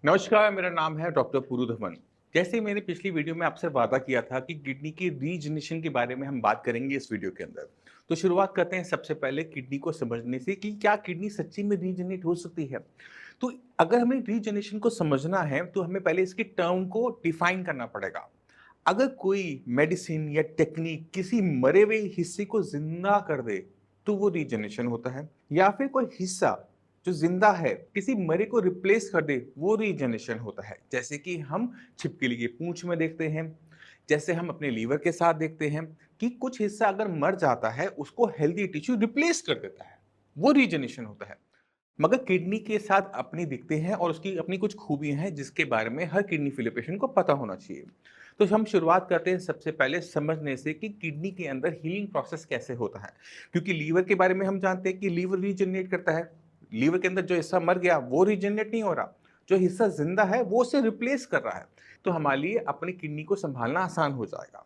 नमस्कार, मेरा नाम है डॉक्टर पुरु धवन। जैसे मैंने पिछली वीडियो में आपसे वादा किया था कि किडनी की रीजनरेशन के बारे में हम बात करेंगे इस वीडियो के अंदर। तो शुरुआत करते हैं सबसे पहले किडनी को समझने से कि क्या किडनी सच्ची में रीजनरेट हो सकती है। तो अगर हमें रीजनरेशन को समझना है तो हमें पहले इसकी टर्म को डिफाइन करना पड़ेगा। अगर कोई मेडिसिन या टेक्निक किसी मरे हुए हिस्से को जिंदा कर दे तो वो रीजनरेशन होता है, या फिर कोई हिस्सा जो जिंदा है किसी मरे को रिप्लेस कर दे वो रीजनरेशन होता है। जैसे कि हम छिपकली की पूंछ में देखते हैं, जैसे हम अपने लीवर के साथ देखते हैं कि कुछ हिस्सा अगर मर जाता है उसको हेल्दी टिश्यू रिप्लेस कर देता है, वो रीजनरेशन होता है। मगर किडनी के साथ अपनी दिखते हैं और उसकी अपनी कुछ खूबियां हैं जिसके बारे में हर किडनी फेलियर पेशेंट को पता होना चाहिए। तो हम शुरुआत करते हैं सबसे पहले समझने से कि किडनी के अंदर हीलिंग प्रोसेस कैसे होता है। क्योंकि लीवर के बारे में हम जानते हैं कि लीवर रीजनरेट करता है। लीवर के अंदर जो हिस्सा मर गया वो रीजनरेट नहीं हो रहा, जो हिस्सा जिंदा है वो उसे रिप्लेस कर रहा है। तो हमारे लिए अपनी किडनी को संभालना आसान हो जाएगा।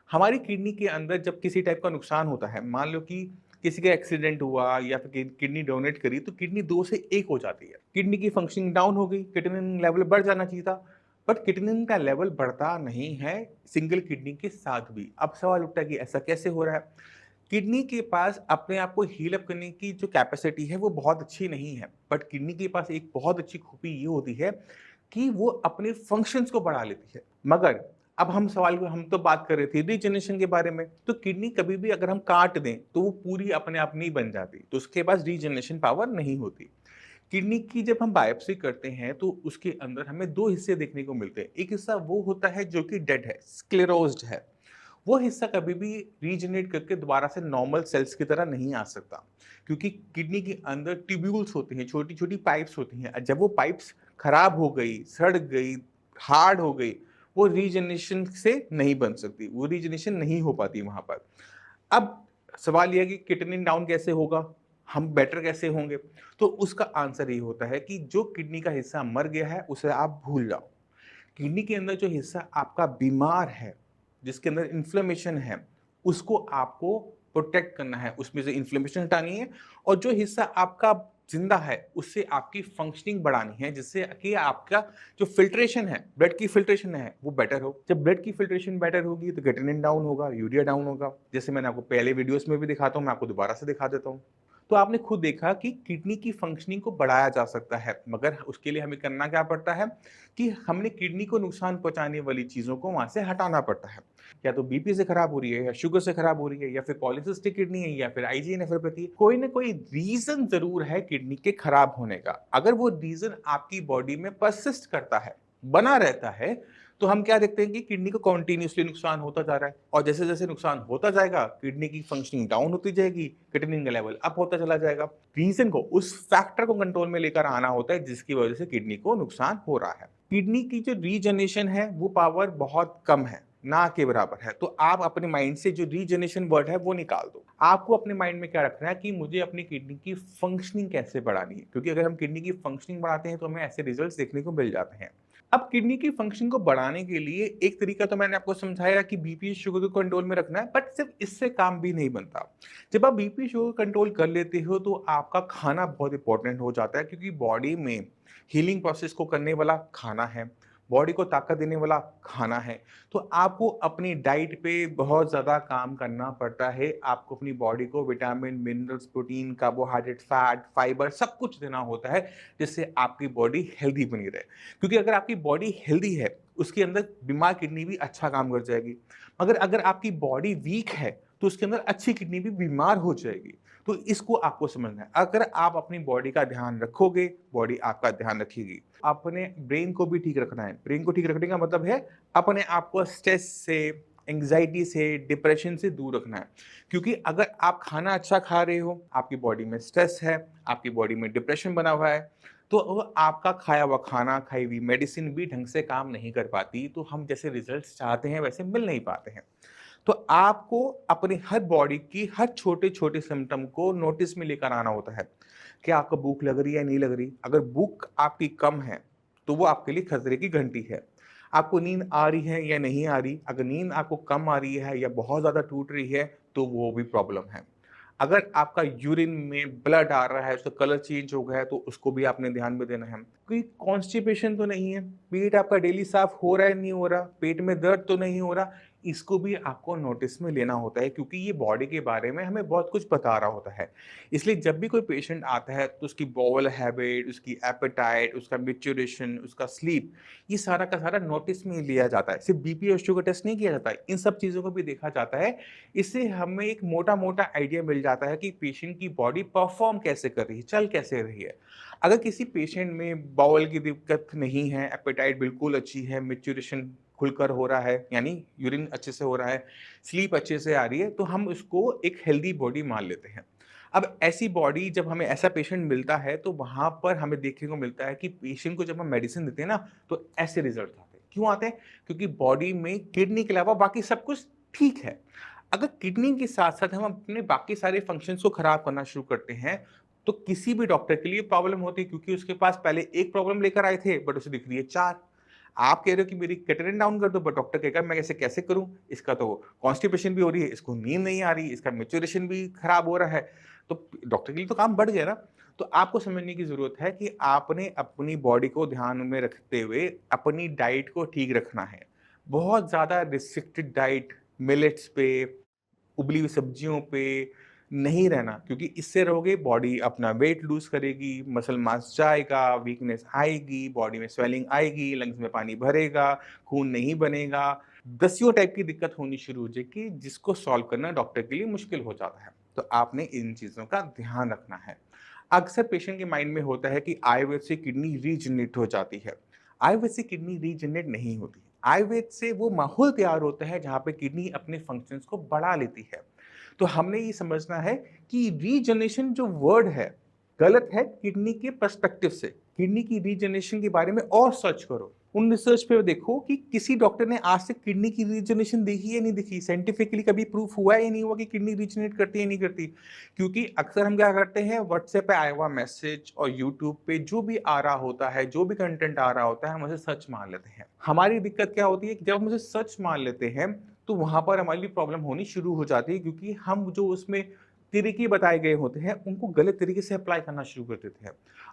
हमारी किडनी के अंदर जब किसी टाइप का नुकसान होता है, मान लो कि किसी का एक्सीडेंट हुआ या फिर किडनी डोनेट करी, तो किडनी 2 से 1 हो जाती है। किडनी की फंक्शनिंग डाउन हो गई, किडनी लेवल बढ़ जाना चाहिए था, बट किडनी का लेवल बढ़ता नहीं है सिंगल किडनी के साथ भी। अब सवाल उठता है कि ऐसा कैसे हो रहा है। किडनी के पास अपने आप को हील अप करने की जो कैपेसिटी है वो बहुत अच्छी नहीं है, बट किडनी के पास एक बहुत अच्छी खूबी ये होती है कि वो अपने फंक्शंस को बढ़ा लेती है। मगर अब हम तो बात कर रहे थे रीजनरेशन के बारे में, तो किडनी कभी भी अगर हम काट दें तो वो पूरी अपने आप नहीं बन जाती, तो उसके पास रीजनरेशन पावर नहीं होती। किडनी की जब हम बायोप्सी करते हैं तो उसके अंदर हमें 2 हिस्से देखने को मिलते हैं। एक हिस्सा वो होता है जो कि डेड है, स्क्लेरोज्ड है। वो हिस्सा कभी भी रीजनरेट करके दोबारा से नॉर्मल सेल्स की तरह नहीं आ सकता, क्योंकि किडनी के अंदर ट्यूब्यूल्स होते हैं, छोटी-छोटी पाइप्स होती हैं। जब वो पाइप्स खराब हो गई, सड़ गई, हार्ड हो गई, वो रीजनरेशन से नहीं बन सकती, वो रीजनरेशन नहीं हो पाती वहाँ पर। अब सवाल ये है कि किडनी डाउन कैसे होगा? हम बेटर कैसे होंगे? तो उसका आंसर ये होता है कि जो किडनी का हिस्सा मर गया है, उसे आप भूल जाओ। किडनी के अंदर जो हिस्सा आपका बीमार है, जिसके अंदर इन्फ्लेमेशन है, उसको आपको प्रोटेक्ट करना है, उसमें से इन्फ्लेमेशन हटानी है। और जो हिस्सा आपका जिंदा है उससे आपकी फंक्शनिंग बढ़ानी है, जिससे कि आपका जो फिल्ट्रेशन है, ब्लड की फिल्ट्रेशन है, वो बेटर हो। जब ब्लड की फिल्ट्रेशन बेटर होगी तो क्रिएटिनिन डाउन होगा, यूरिया डाउन होगा। जैसे मैंने आपको पहले वीडियोस में भी दिखाता हूँ, मैं आपको दोबारा से दिखा देता हूँ। तो आपने खुद देखा कि किडनी की फंक्शनिंग को बढ़ाया जा सकता है, मगर उसके लिए हमें करना क्या पड़ता है कि हमने किडनी को नुकसान पहुंचाने वाली चीजों को वहां से हटाना पड़ता है। या तो बीपी से खराब हो रही है, या शुगर से खराब हो रही है, या फिर पॉलीसिस्टिक किडनी है, या फिर आईजी नेफ्रोपैथी, कोई ना कोई रीजन जरूर है किडनी के खराब होने का। अगर वो रीजन आपकी बॉडी में परसिस्ट करता है, बना रहता है, तो हम क्या देखते हैं कि किडनी को कॉन्टिन्यूसली नुकसान होता जा रहा है, और जैसे जैसे नुकसान होता जाएगा किडनी की फंक्शनिंग डाउन होती जाएगी, क्रिएटिनिन का लेवल अप होता चला जाएगा। रीजन को, उस फैक्टर को कंट्रोल में लेकर आना होता है जिसकी वजह से किडनी को नुकसान हो रहा है। किडनी की जो रीजनरेशन है वो पावर बहुत कम है, ना के बराबर है। तो आप अपने माइंड से जो रीजनरेशन वर्ड है वो निकाल दो। आपको अपने माइंड में क्या रखना है कि मुझे अपनी किडनी की फंक्शनिंग कैसे बढ़ानी है, क्योंकि अगर हम किडनी की फंक्शनिंग बढ़ाते हैं तो हमें ऐसे रिजल्ट्स देखने को मिल जाते हैं। अब किडनी की फंक्शन को बढ़ाने के लिए एक तरीका तो मैंने आपको समझाया कि बीपी शुगर को कंट्रोल में रखना है, बट सिर्फ इससे काम भी नहीं बनता। जब आप बीपी शुगर कंट्रोल कर लेते हो तो आपका खाना बहुत इंपॉर्टेंट हो जाता है, क्योंकि बॉडी में हीलिंग प्रोसेस को करने वाला खाना है, बॉडी को ताकत देने वाला खाना है। तो आपको अपनी डाइट पे बहुत ज़्यादा काम करना पड़ता है। आपको अपनी बॉडी को vitamin, minerals, protein, carbohydrate, fat, fibre सब कुछ देना होता है, जिससे आपकी बॉडी हेल्दी बनी रहे। क्योंकि अगर आपकी बॉडी हेल्दी है, उसके अंदर बीमार किडनी भी अच्छा काम कर जाएगी। मगर अगर आपकी बॉडी वीक है तो उसके अंदर अच्छी किडनी भी बीमार हो जाएगी। तो इसको आपको समझना है। अगर आप अपनी बॉडी का ध्यान रखोगे, बॉडी आपका ध्यान रखेगी। अपने ब्रेन को भी ठीक रखना है। ब्रेन को ठीक रखने का मतलब है अपने आप को स्ट्रेस से, एंग्जाइटी से, डिप्रेशन से दूर रखना है। क्योंकि अगर आप खाना अच्छा खा रहे हो, आपकी बॉडी में स्ट्रेस है, आपकी बॉडी में डिप्रेशन बना हुआ है, तो वो आपका खाया हुआ खाना, खाई हुई मेडिसिन भी ढंग से काम नहीं कर पाती, तो हम जैसे रिजल्ट्स चाहते हैं वैसे मिल नहीं पाते हैं। तो आपको अपनी हर बॉडी की हर छोटे-छोटे सिम्पटम को नोटिस में लेकर आना होता है। क्या आपको भूख लग रही है या नहीं लग रही? अगर भूख आपकी कम है, तो वो आपके लिए खतरे की घंटी है। आपको नींद आ रही है या नहीं आ रही? अगर नींद आपको कम आ रही है या बहुत ज़्यादा टूट रही है, तो वो भी प्रॉब्लम है। अगर आपका यूरिन में ब्लड आ रहा है, उसका कलर चेंज हो गया है, तो उसको भी आपने ध्यान में देना है। कोई कॉन्स्टिपेशन तो नहीं है, पेट आपका डेली साफ हो रहा है नहीं हो रहा, पेट में दर्द तो नहीं हो रहा, इसको भी आपको नोटिस में लेना होता है क्योंकि ये बॉडी के बारे में हमें बहुत कुछ बता रहा होता है। इसलिए जब भी कोई पेशेंट आता है तो उसकी बाउल हैबिट, उसकी एपेटाइट, उसका मैच्योरेशन, उसका स्लीप, ये सारा का सारा नोटिस में लिया जाता है। सिर्फ बीपी और शुगर टेस्ट नहीं किया जाता है, इन सब चीज़ों को भी देखा जाता है। इससे हमें एक मोटा-मोटा आइडिया मिल जाता है कि पेशेंट की बॉडी परफॉर्म कैसे कर रही है, चल कैसे रही है। अगर किसी पेशेंट में बाउल की दिक्कत नहीं है, एपेटाइट बिल्कुल अच्छी है, मैच्योरेशन खुलकर हो रहा है, यानी यूरिन अच्छे से हो रहा है, स्लीप अच्छे से आ रही है, तो हम उसको एक हेल्दी बॉडी मान लेते हैं। अब ऐसी बॉडी जब हमें ऐसा पेशेंट मिलता है, तो वहाँ पर हमें देखने को मिलता है कि पेशेंट को जब हम मेडिसिन देते हैं ना, तो ऐसे रिज़ल्ट आते हैं। क्यों आते हैं? क्योंकि बॉडी में किडनी के अलावा बाकी सब कुछ ठीक है। अगर किडनी के साथ-साथ हम अपने बाकी सारे फंक्शंस को खराब करना शुरू करते हैं, तो किसी भी डॉक्टर के लिए प्रॉब्लम होती है क्योंकि उसके पास पहले एक प्रॉब्लम लेकर आए थे, बट उसे दिख रही है 4। आप कह रहे हो कि मेरी कैटेरिन डाउन कर दो, बट डॉक्टर कहेगा मैं ऐसे कैसे करूं, इसका तो कॉन्स्टिपेशन भी हो रही है, इसको नींद नहीं आ रही, इसका मैच्योरेशन भी खराब हो रहा है, तो डॉक्टर के लिए तो काम बढ़ गया ना। तो आपको समझने की जरूरत है कि आपने अपनी बॉडी को ध्यान में रखते हुए अपनी डाइट को ठीक रखना है। बहुत ज्यादा रिस्ट्रिक्टेड डाइट, मिलेट्स पे, उबली हुई सब्जियों पे नहीं रहना, क्योंकि इससे रहोगे बॉडी अपना वेट लूज करेगी, मसल मास जाएगा, वीकनेस आएगी, बॉडी में स्वेलिंग आएगी, लंग्स में पानी भरेगा, खून नहीं बनेगा, दसियों टाइप की दिक्कत होनी शुरू हो जाएगी, जिसको सॉल्व करना डॉक्टर के लिए मुश्किल हो जाता है। तो आपने इन चीज़ों का ध्यान रखना है। अक्सर पेशेंट के माइंड में होता है कि आयुर्वेद से किडनी रीजनरेट हो जाती है। आयुर्वेद से किडनी रीजनरेट नहीं होती। आयुर्वेद से वो माहौल तैयार होता है जहाँ पे किडनी अपने फंक्शंस को बढ़ा लेती है। तो हमने ये समझना है कि रीजनरेशन जो वर्ड है, गलत है किडनी के पर्सपेक्टिव से। किडनी की रीजनरेशन के बारे में और सर्च करो। उन रिसर्च पे देखो कि किसी डॉक्टर ने आज तक किडनी की रीजनरेशन देखी है नहीं देखी, साइंटिफिकली कभी प्रूफ हुआ है या नहीं हुआ कि किडनी रीजनरेट करती है नहीं करती। क्योंकि अक्सर हम क्या करते हैं, व्हाट्सएप पे आया हुआ मैसेज और यूट्यूब पे जो भी आ रहा होता है, जो भी कंटेंट आ रहा होता है, हम उसे सच मान लेते हैं। हमारी दिक्कत क्या होती है कि जब हम उसे सच मान लेते हैं तो वहां पर हमारे लिए प्रॉब्लम होनी शुरू हो जाती है, क्योंकि हम जो उसमें तरीके बताए गए होते हैं उनको गलत तरीके से अप्लाई करना शुरू कर देते हैं।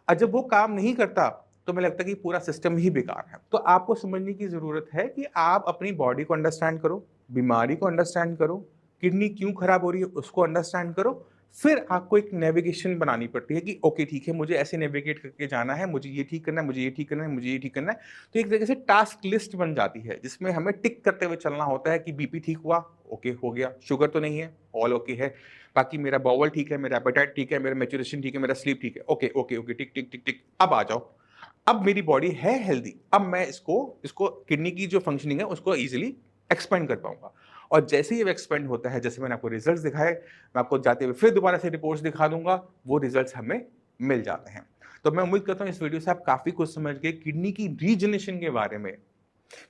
और जब वो काम नहीं करता तो मुझे लगता है कि पूरा सिस्टम ही बेकार है। तो आपको समझने की जरूरत है कि आप अपनी बॉडी को अंडरस्टैंड करो, बीमारी को अंडरस्टैंड करो, किडनी क्यों खराब हो रही है उसको अंडरस्टैंड करो। फिर आपको एक नेविगेशन बनानी पड़ती है कि ओके ठीक है, मुझे ऐसे नेविगेट करके जाना है, मुझे ये ठीक करना है, मुझे ये ठीक करना है, मुझे ये ठीक करना है। तो एक तरीके से टास्क लिस्ट बन जाती है जिसमें हमें टिक करते हुए चलना होता है कि बीपी ठीक हुआ, ओके हो गया, शुगर तो नहीं है, ऑल ओके है, बाकी मेरा बाउल ठीक है, मेरा एपेटाइट ठीक है, मेरा मैच्योरेशन ठीक है, मेरा स्लीप ठीक है, ओके ओके ओके, टिक टिक टिक टिक। अब आ जाओ, अब मेरी बॉडी है हेल्दी, अब मैं इसको इसको किडनी की जो फंक्शनिंग है उसको इजीली एक्सपेंड कर पाऊंगा। और जैसे ही वो एक्सपेंड होता है, जैसे मैंने आपको रिजल्ट्स दिखाए, मैं आपको जाते हुए फिर दोबारा से रिपोर्ट्स दिखा दूंगा, वो रिजल्ट्स हमें मिल जाते हैं। तो मैं उम्मीद करता हूँ इस वीडियो से आप काफी कुछ समझ गए किडनी की रीजनरेशन के बारे में,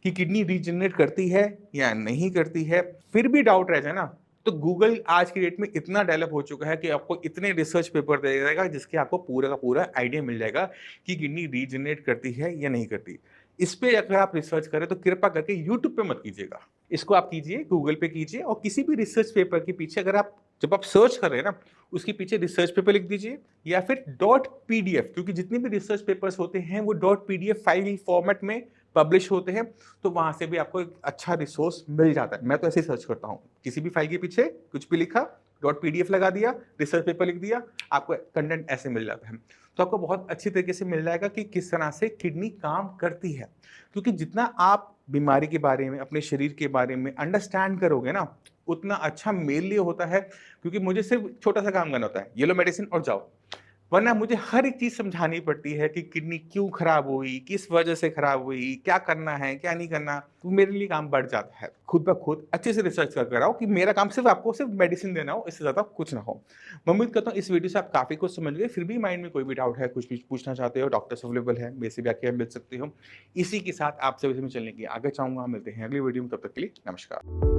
कि किडनी रीजनरेट करती है या नहीं करती है। फिर भी डाउट रह जाए ना, तो गूगल आज की डेट में इतना डेवलप हो चुका है कि आपको इतने रिसर्च पेपर दे देगा जिसके आपको पूरा का पूरा आइडिया मिल जाएगा कि किडनी रीजनरेट करती है या नहीं करती। इस पे अगर आप रिसर्च करें तो कृपा करके यूट्यूब पे मत कीजिएगा, इसको आप कीजिए गूगल पे कीजिए, और किसी भी रिसर्च पेपर के पीछे अगर आप जब आप सर्च कर रहे हैं ना, उसके पीछे रिसर्च पेपर लिख दीजिए या फिर डॉट पीडीएफ, क्योंकि जितने भी रिसर्च पेपर्स होते हैं वो डॉट पीडीएफ फाइल फॉर्मेट में पब्लिश होते हैं, तो वहां से भी आपको एक अच्छा रिसोर्स मिल जाता है। मैं तो ऐसे ही सर्च करता हूँ, किसी भी फाइल के पीछे कुछ भी लिखा, डॉट पीडीएफ लगा दिया, रिसर्च पेपर लिख दिया, आपको कंटेंट ऐसे मिल जाता है। तो आपको बहुत अच्छी तरीके से मिल जाएगा कि किस तरह से किडनी काम करती है। क्योंकि जितना आप बीमारी के बारे में, अपने शरीर के बारे में अंडरस्टैंड करोगे ना, उतना अच्छा मेरे लिए होता है। क्योंकि मुझे सिर्फ छोटा सा काम करना होता है, ये लो मेडिसिन और जाओ, वरना मुझे हर एक चीज समझानी पड़ती है कि किडनी क्यों खराब हुई, किस वजह से खराब हुई, क्या करना है क्या नहीं करना। तो मेरे लिए काम बढ़ जाता है। खुद ब खुद अच्छे से रिसर्च कर आओ कि मेरा काम सिर्फ आपको सिर्फ मेडिसिन देना हो, इससे ज्यादा कुछ ना हो। मैं उम्मीद करता हूँ इस वीडियो से आप काफी कुछ समझ गए। फिर भी माइंड में कोई भी डाउट है, कुछ भी पूछना चाहते हो, डॉक्टर्स अवेलेबल है, मेरे से भी आके मिल सकते हो। इसी के साथ आपसे चलने की आगे चाहूंगा। मिलते हैं अगली वीडियो में, तब तक के लिए नमस्कार।